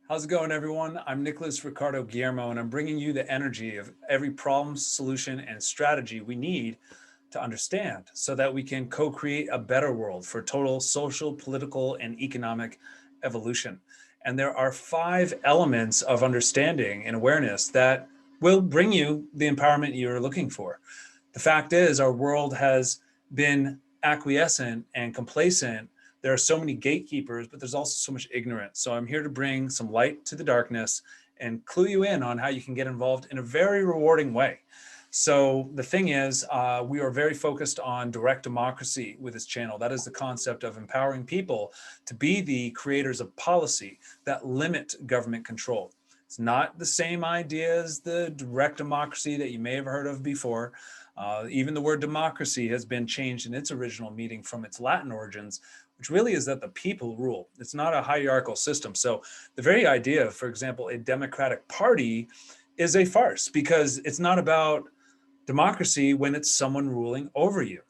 How's it going, everyone? I'm Nicholas Ricardo Guillermo, and I'm bringing you the energy of every problem, solution, and strategy we need to understand so that we can co-create a better world for total social, political, and economic evolution. And there are 5 elements of understanding and awareness that will bring you the empowerment you're looking for. The fact is, our world has been acquiescent and complacent. There are so many gatekeepers, but there's also so much ignorance. So I'm here to bring some light to the darkness and clue you in on how you can get involved in a very rewarding way. So the thing is, we are very focused on direct democracy with this channel. That is the concept of empowering people to be the creators of policy that limit government control. It's not the same idea as the direct democracy that you may have heard of before. Even the word democracy has been changed in its original meaning from its Latin origins, which really is that the people rule. It's not a hierarchical system. So the very idea, for example, a democratic party is a farce because it's not about democracy when it's someone ruling over you.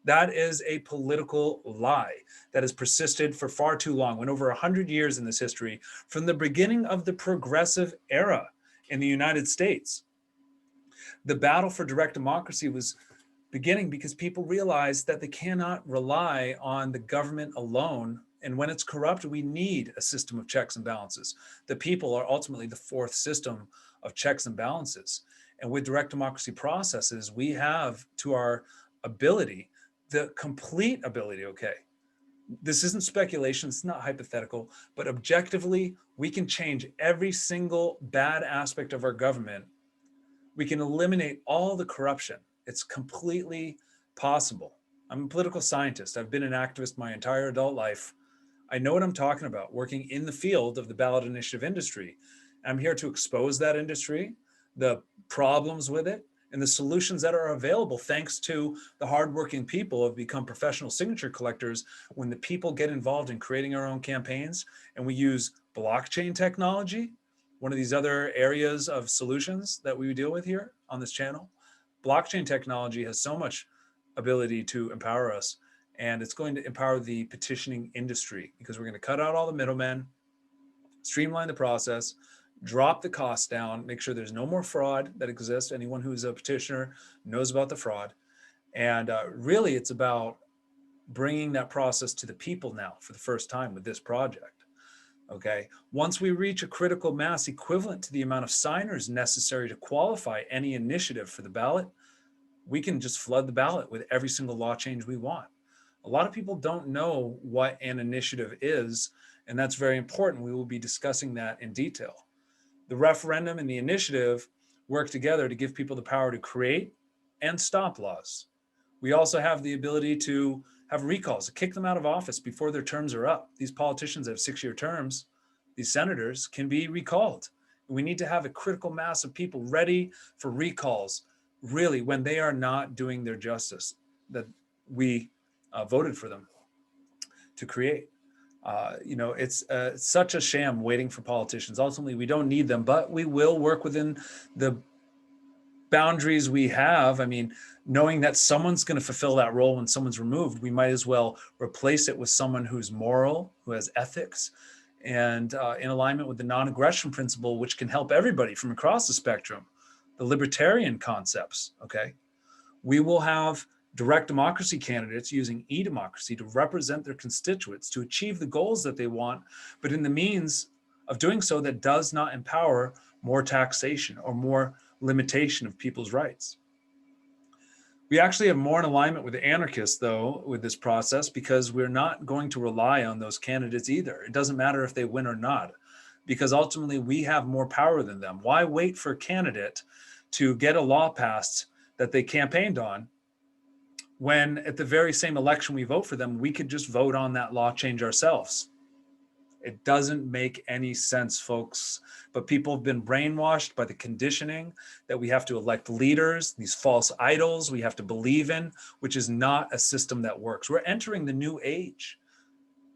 That is a political lie that has persisted for far too long, when over 100 years in this history, from the beginning of the progressive era in the United States. The battle for direct democracy was beginning because people realized that they cannot rely on the government alone. And when it's corrupt, we need a system of checks and balances. The people are ultimately the fourth system of checks and balances. And with direct democracy processes, we have to our ability, the complete ability, okay, this isn't speculation, it's not hypothetical, but objectively, we can change every single bad aspect of our government. We can eliminate all the corruption. It's completely possible. I'm a political scientist. I've been an activist my entire adult life. I know what I'm talking about, working in the field of the ballot initiative industry. I'm here to expose that industry, the problems with it, and the solutions that are available thanks to the hardworking people who have become professional signature collectors. When the people get involved in creating our own campaigns and we use blockchain technology, one of these other areas of solutions that we deal with here on this channel, blockchain technology has so much ability to empower us, and it's going to empower the petitioning industry because we're going to cut out all the middlemen, streamline the process, drop the costs down, make sure there's no more fraud that exists. Anyone who's a petitioner knows about the fraud. And really, it's about bringing that process to the people now for the first time with this project. Okay, once we reach a critical mass equivalent to the amount of signers necessary to qualify any initiative for the ballot, we can just flood the ballot with every single law change we want. A lot of people don't know what an initiative is, and that's very important. We will be discussing that in detail. The referendum and the initiative work together to give people the power to create and stop laws. We also have the ability to have recalls, to kick them out of office before their terms are up. These politicians have 6-year terms. These senators can be recalled. We need to have a critical mass of people ready for recalls, really, when they are not doing their justice that we voted for them to create. It's such a sham waiting for politicians. Ultimately, we don't need them, but we will work within the boundaries we have. I mean, knowing that someone's going to fulfill that role when someone's removed, we might as well replace it with someone who's moral, who has ethics, and in alignment with the non-aggression principle, which can help everybody from across the spectrum, the Libertarian Concepts, okay? We will have direct democracy candidates using e-democracy to represent their constituents to achieve the goals that they want, but in the means of doing so that does not empower more taxation or more limitation of people's rights. We actually have more in alignment with the anarchists, though, with this process, because we're not going to rely on those candidates either. It doesn't matter if they win or not, because ultimately we have more power than them. Why wait for a candidate to get a law passed that they campaigned on when at the very same election we vote for them, we could just vote on that law change ourselves? It doesn't make any sense, folks. But people have been brainwashed by the conditioning that we have to elect leaders, these false idols we have to believe in, which is not a system that works. We're entering the new age.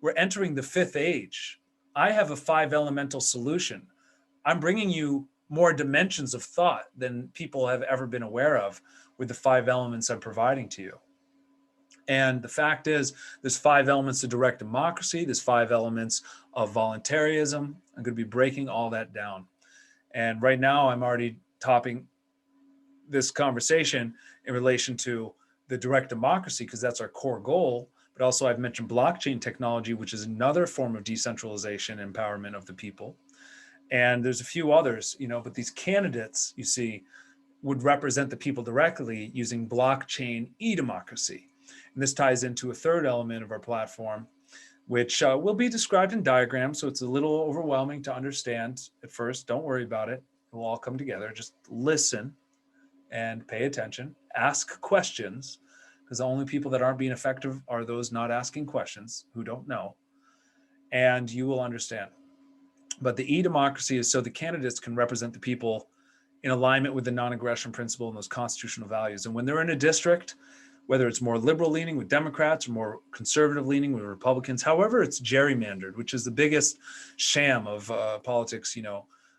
We're entering the 5th age. I have a 5 elemental solution. I'm bringing you more dimensions of thought than people have ever been aware of with the 5 elements I'm providing to you. And the fact is, there's 5 elements to direct democracy. There's 5 elements of voluntarism. I'm going to be breaking all that down. And right now I'm already topping this conversation in relation to the direct democracy, because that's our core goal. But also I've mentioned blockchain technology, which is another form of decentralization and empowerment of the people. And there's a few others, but these candidates, you see, would represent the people directly using blockchain e-democracy. And this ties into a third element of our platform, which will be described in diagrams. So it's a little overwhelming to understand at first. Don't worry about it. It will all come together. Just listen and pay attention. Ask questions, because the only people that aren't being effective are those not asking questions, who don't know. And you will understand. But the e-democracy is so the candidates can represent the people in alignment with the non-aggression principle and those constitutional values. And when they're in a district, whether it's more liberal leaning with Democrats or more conservative leaning with Republicans, however it's gerrymandered, which is the biggest sham of politics,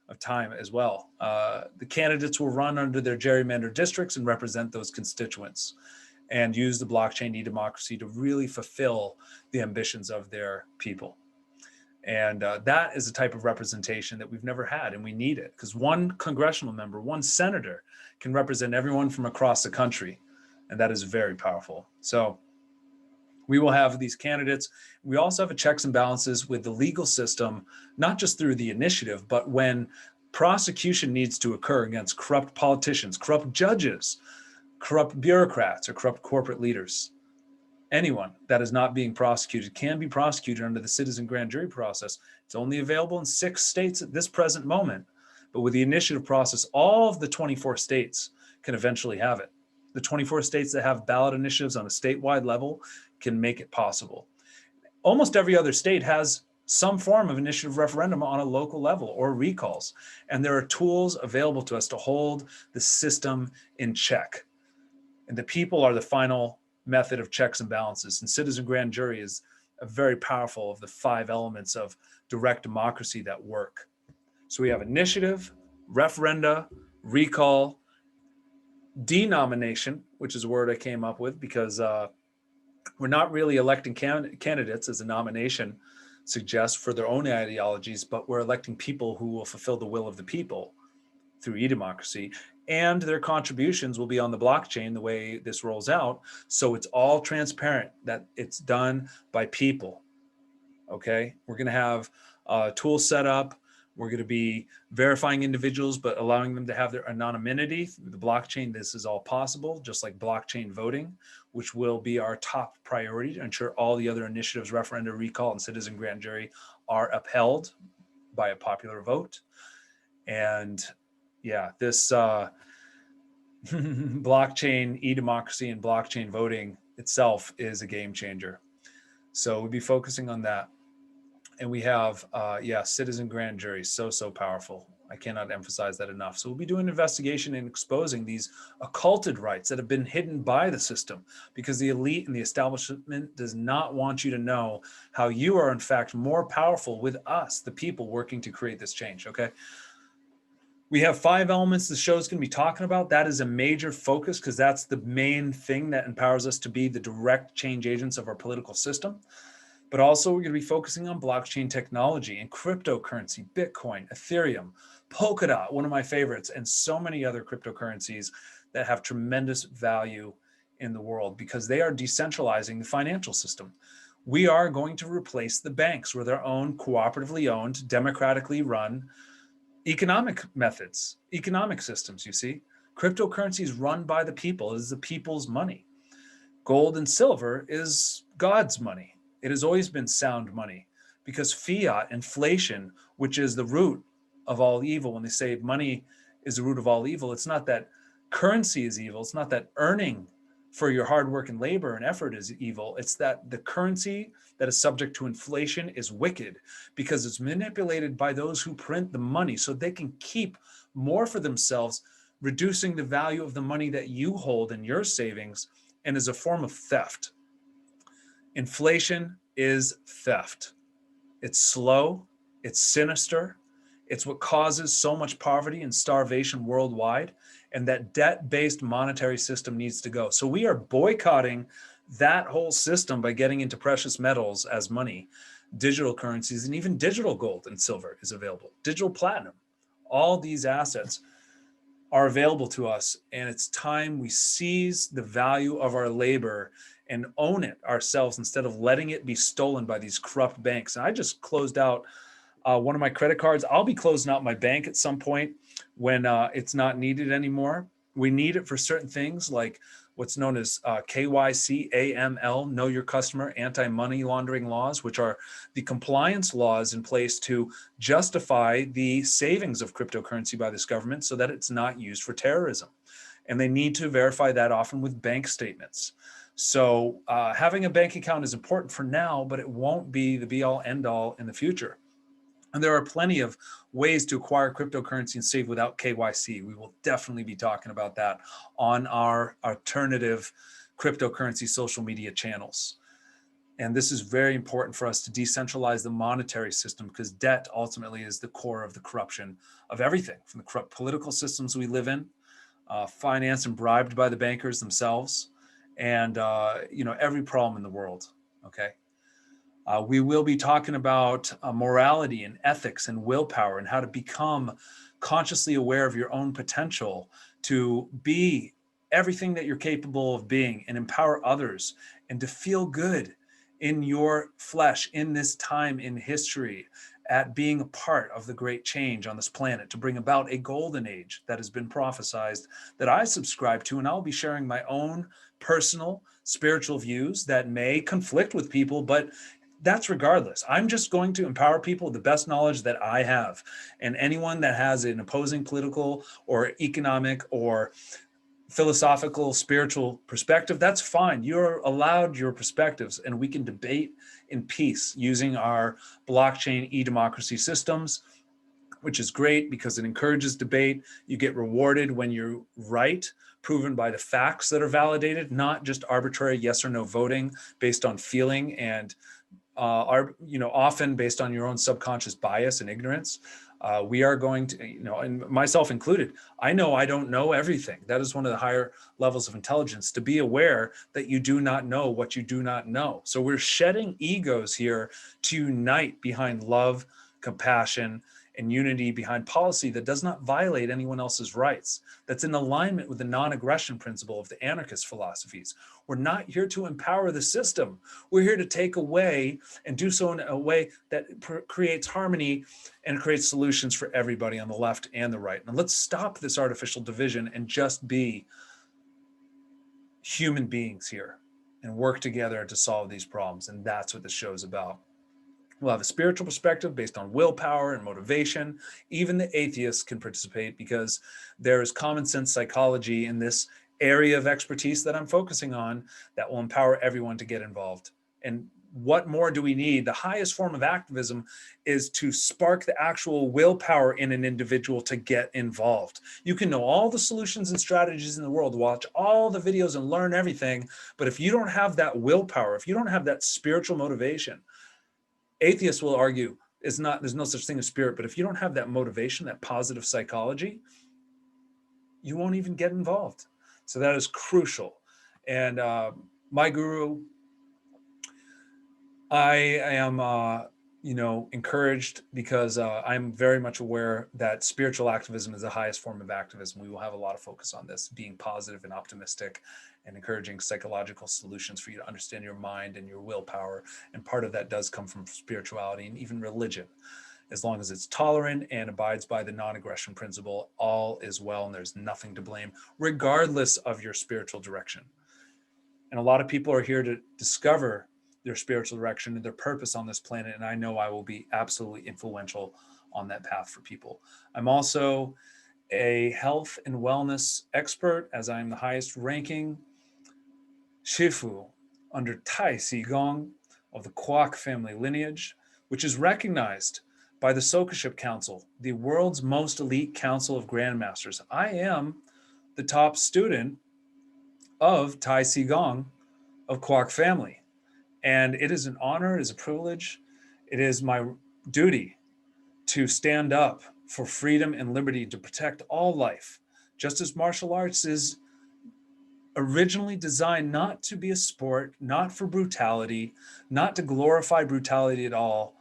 of time as well. The candidates will run under their gerrymandered districts and represent those constituents and use the blockchain e-democracy to really fulfill the ambitions of their people. And that is a type of representation that we've never had, and we need it, because one congressional member, one senator can represent everyone from across the country, and that is very powerful. So we will have these candidates. We also have a checks and balances with the legal system, not just through the initiative, but when prosecution needs to occur against corrupt politicians, corrupt judges, corrupt bureaucrats, or corrupt corporate leaders. Anyone that is not being prosecuted can be prosecuted under the citizen grand jury process. It's only available in 6 states at this present moment, but with the initiative process, all of the 24 states can eventually have it. The 24 states that have ballot initiatives on a statewide level can make it possible. Almost every other state has some form of initiative referendum on a local level or recalls. And there are tools available to us to hold the system in check. And the people are the final method of checks and balances. And citizen grand jury is a very powerful of the 5 elements of direct democracy that work. So we have initiative, referenda, recall, denomination, which is a word I came up with because we're not really electing candidates, as a nomination suggests, for their own ideologies, but we're electing people who will fulfill the will of the people through e-democracy, and their contributions will be on the blockchain the way this rolls out. So it's all transparent that it's done by people. Okay, we're going to have tools set up. We're going to be verifying individuals, but allowing them to have their anonymity through the blockchain. This is all possible, just like blockchain voting, which will be our top priority to ensure all the other initiatives, referenda, recall, and citizen grand jury are upheld by a popular vote. And yeah, this blockchain e-democracy and blockchain voting itself is a game changer. So we'll be focusing on that. And we have, citizen grand jury, so powerful. I cannot emphasize that enough. So we'll be doing an investigation and exposing these occulted rights that have been hidden by the system, because the elite and the establishment does not want you to know how you are in fact more powerful with us, the people working to create this change, okay? We have 5 elements the show is going to be talking about. That is a major focus, because that's the main thing that empowers us to be the direct change agents of our political system. But also we're going to be focusing on blockchain technology and cryptocurrency, Bitcoin, Ethereum, Polkadot, one of my favorites, and so many other cryptocurrencies that have tremendous value in the world, because they are decentralizing the financial system. We are going to replace the banks with their own cooperatively owned, democratically run economic methods, economic systems, you see. Cryptocurrency is run by the people. It is the people's money. Gold and silver is God's money. It has always been sound money, because fiat, inflation, which is the root of all evil, when they say money is the root of all evil, it's not that currency is evil. It's not that earning for your hard work and labor and effort is evil. It's that the currency that is subject to inflation is wicked, because it's manipulated by those who print the money so they can keep more for themselves, reducing the value of the money that you hold in your savings, and is a form of theft. Inflation is theft. It's slow, it's sinister, it's what causes so much poverty and starvation worldwide, and that debt-based monetary system needs to go. So we are boycotting that whole system by getting into precious metals as money. digital currencies, and even digital gold and silver is available. Digital platinum. All these assets are available to us, and it's time we seize the value of our labor and own it ourselves instead of letting it be stolen by these corrupt banks. And I just closed out one of my credit cards. I'll be closing out my bank at some point when it's not needed anymore. We need it for certain things like what's known as KYC, AML, Know Your Customer, anti-money laundering laws, which are the compliance laws in place to justify the savings of cryptocurrency by this government so that it's not used for terrorism. And they need to verify that often with bank statements. So having a bank account is important for now, but it won't be the be-all, end-all in the future. And there are plenty of ways to acquire cryptocurrency and save without KYC. We will definitely be talking about that on our alternative cryptocurrency social media channels. And this is very important for us to decentralize the monetary system, because debt ultimately is the core of the corruption of everything, from the corrupt political systems we live in, financed and bribed by the bankers themselves, and every problem in the world. Okay. We will be talking about morality and ethics and willpower and how to become consciously aware of your own potential to be everything that you're capable of being and empower others, and to feel good in your flesh in this time in history at being a part of the great change on this planet to bring about a golden age that has been prophesized, that I subscribe to. And I'll be sharing my own personal spiritual views that may conflict with people, but that's regardless. I'm just going to empower people with the best knowledge that I have. And anyone that has an opposing political or economic or philosophical, spiritual perspective, that's fine. You're allowed your perspectives, and we can debate in peace using our blockchain e-democracy systems, which is great because it encourages debate. You get rewarded when you're right, proven by the facts that are validated, not just arbitrary yes or no voting based on feeling and often based on your own subconscious bias and ignorance. We are going to, and myself included, I know I don't know everything. That is one of the higher levels of intelligence, to be aware that you do not know what you do not know. So we're shedding egos here to unite behind love, compassion, and unity behind policy that does not violate anyone else's rights, that's in alignment with the non-aggression principle of the anarchist philosophies. We're not here to empower the system. We're here to take away and do so in a way that creates harmony and creates solutions for everybody on the left and the right. And let's stop this artificial division and just be human beings here and work together to solve these problems. And that's what this show is about. We'll have a spiritual perspective based on willpower and motivation. Even the atheists can participate because there is common sense psychology in this area of expertise that I'm focusing on that will empower everyone to get involved. And what more do we need? The highest form of activism is to spark the actual willpower in an individual to get involved. You can know all the solutions and strategies in the world, watch all the videos and learn everything. But if you don't have that willpower, if you don't have that spiritual motivation, atheists will argue there's no such thing as spirit, but if you don't have that motivation, that positive psychology, you won't even get involved. So that is crucial. And my guru, I am, encouraged because I'm very much aware that spiritual activism is the highest form of activism. We will have a lot of focus on this, being positive and optimistic and encouraging psychological solutions for you to understand your mind and your willpower. And part of that does come from spirituality and even religion. As long as it's tolerant and abides by the non-aggression principle, all is well and there's nothing to blame, regardless of your spiritual direction. And a lot of people are here to discover their spiritual direction and their purpose on this planet. And I know I will be absolutely influential on that path for people. I'm also a health and wellness expert, as I'm the highest ranking Shifu under Tai Sigong of the Kwok family lineage, which is recognized by the Sokoship Council, the world's most elite council of grandmasters. I am the top student of Tai Sigong of Kwok family. And it is an honor, it is a privilege, it is my duty to stand up for freedom and liberty, to protect all life. Just as martial arts is originally designed not to be a sport, not for brutality, not to glorify brutality at all,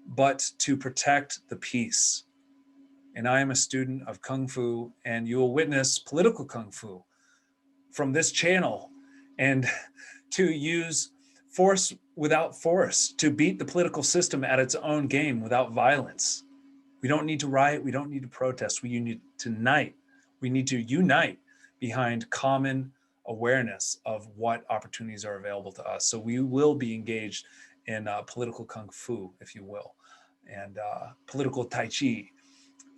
but to protect the peace. And I am a student of Kung Fu, and you will witness political Kung Fu from this channel, and to use force without force, to beat the political system at its own game without violence. We don't need to riot. We don't need to protest. We need to unite. We need to unite behind common awareness of what opportunities are available to us. So we will be engaged in political Kung Fu, if you will, and political Tai Chi,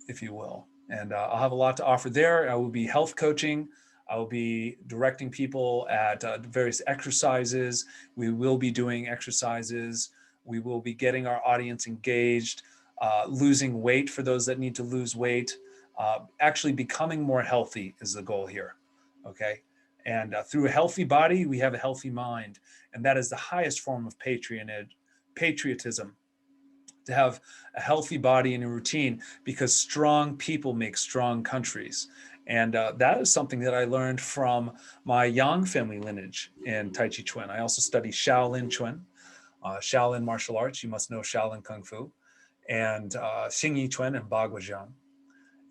if you will. And I'll have a lot to offer there. I will be health coaching. I will be directing people at various exercises. We will be doing exercises. We will be getting our audience engaged, losing weight for those that need to lose weight. Actually becoming more healthy is the goal here, okay? And through a healthy body, we have a healthy mind. And that is the highest form of patriotism, to have a healthy body and a routine, because strong people make strong countries. And that is something that I learned from my Yang family lineage in Tai Chi Chuan. I also study Shaolin Chuan, Shaolin martial arts. You must know Shaolin Kung Fu, and Xingyi Chuan and Baguazhang.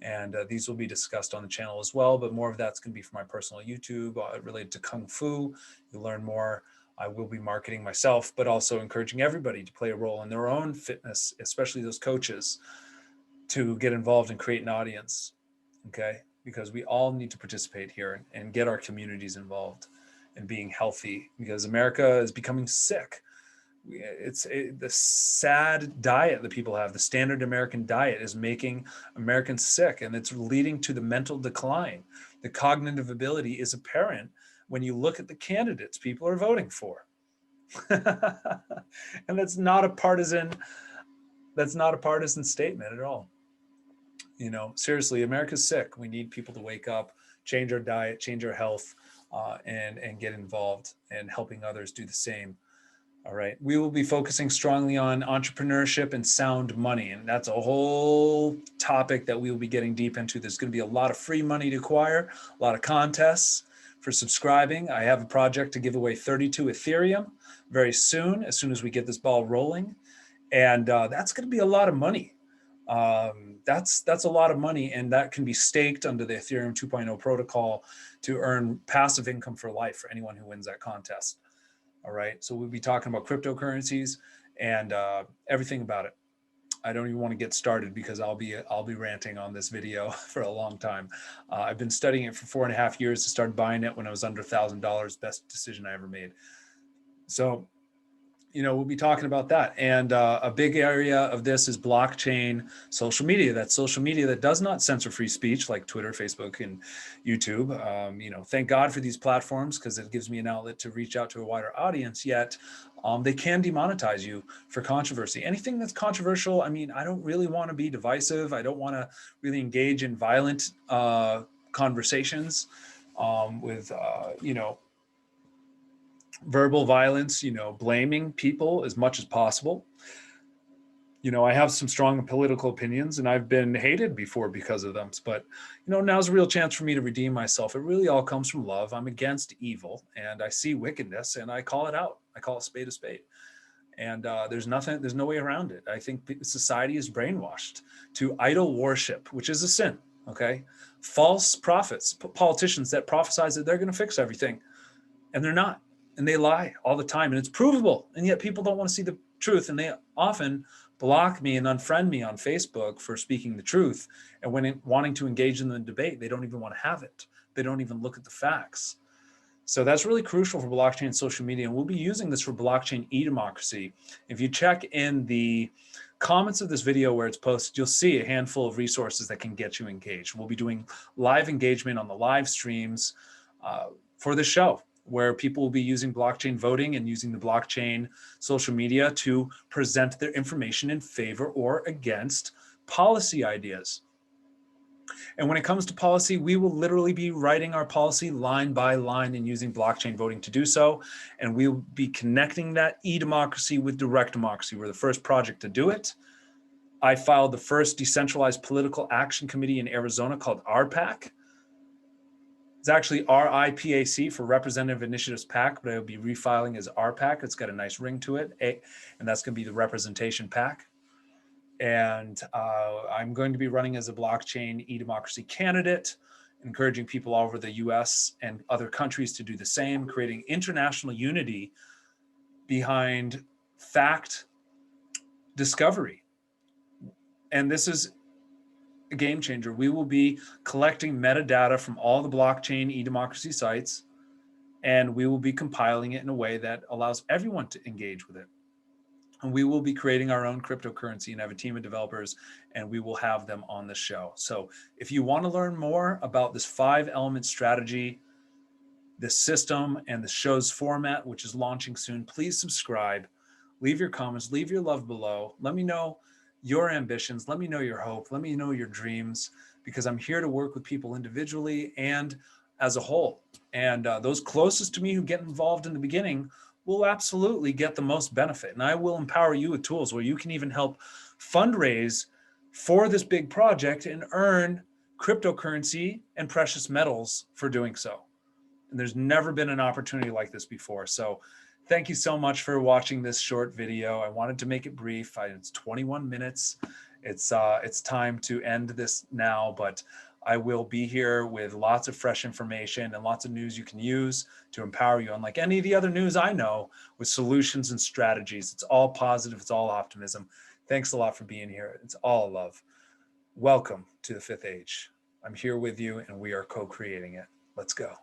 And these will be discussed on the channel as well, but more of that's going to be for my personal YouTube related to Kung Fu. You'll learn more. I will be marketing myself, but also encouraging everybody to play a role in their own fitness, especially those coaches, to get involved and create an audience, okay? Because we all need to participate here and get our communities involved in being healthy, because America is becoming sick. The sad diet that people have, the standard American diet, is making Americans sick, and it's leading to the mental decline. The cognitive ability is apparent when you look at the candidates people are voting for. And that's not a partisan statement at all. You know, seriously, America's sick. We need people to wake up, change our diet, change our health, and get involved and helping others do the same. All right. We will be focusing strongly on entrepreneurship and sound money. And that's a whole topic that we will be getting deep into. There's going to be a lot of free money to acquire, a lot of contests for subscribing. I have a project to give away 32 Ethereum very soon, as soon as we get this ball rolling. And that's going to be a lot of money. That's a lot of money, and that can be staked under the Ethereum 2.0 protocol to earn passive income for life for anyone who wins that contest. All right, so we'll be talking about cryptocurrencies and everything about it. I don't even want to get started because I'll be ranting on this video for a long time. I've been studying it for 4.5 years. I started buying it when I was under $1,000. Best decision I ever made. So, you know, we'll be talking about that. And a big area of this is blockchain social media. That's social media that does not censor free speech like Twitter, Facebook, and YouTube. You know, thank God for these platforms, because it gives me an outlet to reach out to a wider audience, yet they can demonetize you for controversy. Anything that's controversial, I mean, I don't really want to be divisive. I don't want to really engage in violent conversations with, you know, verbal violence, you know, blaming people as much as possible. You know, I have some strong political opinions and I've been hated before because of them, but, you know, now's a real chance for me to redeem myself. It really all comes from love. I'm against evil and I see wickedness and I call it out. I call a spade a spade. And there's no way around it. I think society is brainwashed to idol worship, which is a sin, okay? False prophets, politicians that prophesize that they're going to fix everything, and they're not. And they lie all the time, and it's provable. And yet people don't want to see the truth, and they often block me and unfriend me on Facebook for speaking the truth. And when wanting to engage in the debate, they don't even want to have it. They don't even look at the facts. So that's really crucial for blockchain and social media. And we'll be using this for blockchain e-democracy. If you check in the comments of this video where it's posted, you'll see a handful of resources that can get you engaged. We'll be doing live engagement on the live streams for the show, where people will be using blockchain voting and using the blockchain social media to present their information in favor or against policy ideas. And when it comes to policy, we will literally be writing our policy line by line and using blockchain voting to do so. And we'll be connecting that e-democracy with direct democracy. We're the first project to do it. I filed the first decentralized political action committee in Arizona called RPAC. It's actually RIPAC for Representative Initiatives PAC, but it'll be refiling as RPAC. It's got a nice ring to it, and that's going to be the representation PAC. And I'm going to be running as a blockchain e-democracy candidate, encouraging people all over the US and other countries to do the same, creating international unity behind fact discovery. And this is a game changer. We will be collecting metadata from all the blockchain e-democracy sites, and we will be compiling it in a way that allows everyone to engage with it. And we will be creating our own cryptocurrency and have a team of developers, and we will have them on the show. So if you want to learn more about this 5-element strategy, this system, and the show's format, which is launching soon, please subscribe, leave your comments, leave your love below. Let me know your ambitions. Let me know your hope. Let me know your dreams, because I'm here to work with people individually and as a whole. And those closest to me who get involved in the beginning will absolutely get the most benefit. And I will empower you with tools where you can even help fundraise for this big project and earn cryptocurrency and precious metals for doing so. And there's never been an opportunity like this before. So thank you so much for watching this short video. I wanted to make it brief. It's 21 minutes. It's time to end this now, but I will be here with lots of fresh information and lots of news you can use to empower you, unlike any of the other news I know, with solutions and strategies. It's all positive. It's all optimism. Thanks a lot for being here. It's all love. Welcome to the 5th Age. I'm here with you, and we are co-creating it. Let's go.